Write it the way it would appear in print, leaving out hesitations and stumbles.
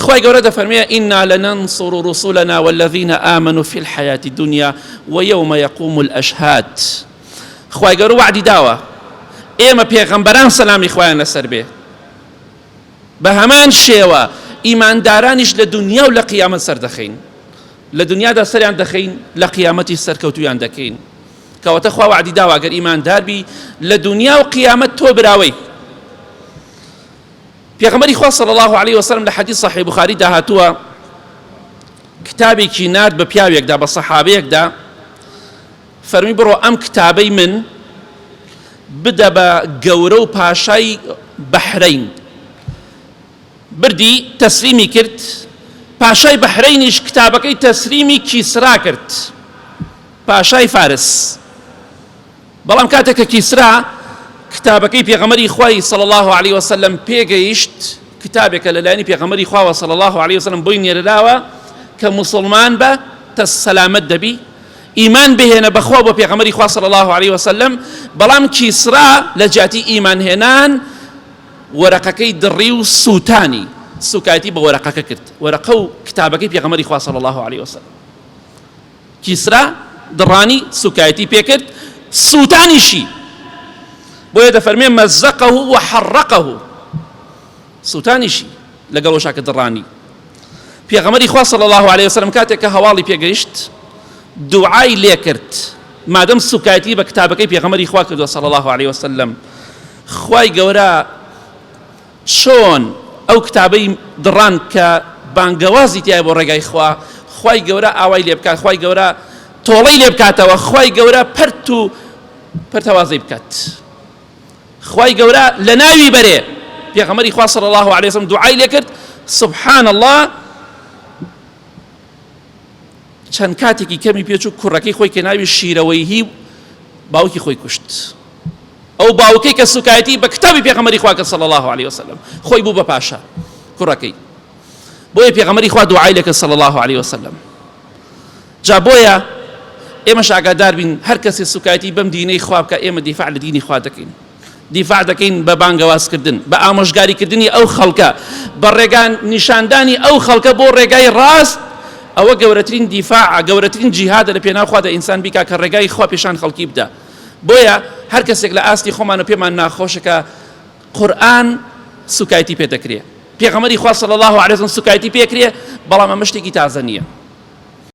خواهي قورة فرمية إنا لننصر رسلنا والذين آمنوا في الحياة الدنيا ويوم يقوم الأشهاد. خواهي قورة وعدي داوة إيما بيغمبران سلامي خواهي نسر به بهمان شيوة إيمان دارانش لدنيا ولقيامة سر دخين، لدنيا دا سريان دخين لقيامتي سر كوتويان دكين. كواتا خوا وعدي داوة اگر إيمان دار بي لدنيا وقيامة تو براوي. پیغمبری خوا صلی الله علیه وسلم لحدیث صحیح بخاری داهاتووە کتابێکی نارد بە پیاوێکدا بە سەحابەیەکدا فەرمی بڕۆ ئەم کتابەی من بدە بە گەورە و پاشای بەحرەین. بردی تەسلیمی کرد، پاشای بەحرەینیش کتابەکەی تەسلیمی کیسرا کرد، پاشای فارس. بەڵام کاتێک کە کیسرا کتابەکەی پێغەمبەری خوای صلی الله علیه وسلم پێگەیشت، کتابێکە لەلایەنی پێغەمبەری خوا صلی الله علیه وسلم بۆی نێردراوە کە مسلمان بە تەسەلامەت دەبی، ئیمان بهێنە بەخوا بۆ پێغەمبەری خوا صلی الله علیه وسلم. بەڵام کیسرا لە جیاتی ئیمان هێنان وەرەقەکەی دڕی و سووتانی، سوکایەتی بە وەرەقەکە کرد، وەرەقە و کتابەکەی پێغەمبەری خوا صلی الله علیه وسلم. کیسرا دڕانی سوکایەتی پێکرد، سووتانیشی بۆیە دەفەرمێ مەزەقەه وحەڕەقەه، سووتانیشی لەگەڵ وەشاکە دڕانی. پێغەمبەری خوا صلی الله علیه وسلم کاتێک کە هەواڵی پێگەیشت دوعای لێ کرد، مادەم سوکایەتی بە کتابەکەی پێغەمبەری خوا کردووە صلی الله علیه وسلم. خوای گەورە چۆن ئەو کتابەی دڕان کە بانگەوازی تایە بۆ ڕێگای خوا، خوای گەورە ئاوای لێ بکات، خوای گەورە تۆڵەی لێ بکاتەوە، خوای گەورە پەرت و پەرتەوازەی بکات، خوای گەورە لە ناوی بەرێ. پێغەمبەری خوا صلی الله علیه وسلم دوعای لێ کرد، سبحان الله. چەند کاتێکی کەمی پێچوو کوڕەکەی خۆی کە ناوی شیرەوەیهی باوکی خۆی کوشت، ئەو باوکەی کە سوکایەتی بە کتابی پێغەمبەری خوا کرد صلی الله علیه وسلم، خۆی بوو بە پاشا کوڕەکەی. بۆیە پێغەمبەری خوا دوعای لێ کرد صلی الله علیه وسلم. جا بۆیە ئێمەش ئاگادار بین هەر کەسێ سوکایەتی بەم دینەی خوا بکە، ئێمە دیفاع لە دینی خوا دەکەین، دیفاع دەکەین بە بانگەوازکردن، بە ئامۆژگاریکردنی ئەو خەڵکە، بە ڕێگان نیشاندانی ئەو خەڵکە بۆ ڕێگای ڕاست. ئەوە گەورەترین دیفاع، گەورەترین جیهادە لە پێناو خوا دە ئینسان بیکا کە ڕێگای خوا پێشان خەڵکی بدە. بۆیە هەر کەسێک لە ئاستی خۆمان و پێمان ناخۆشە کە قورئان سوکایەتی پێ دەکرێ، پێغەمبەری خوا صلی الله علیه وسلم سوکایەتی پێکرێ، بەڵام ئەمە شتێکی تازە نییە.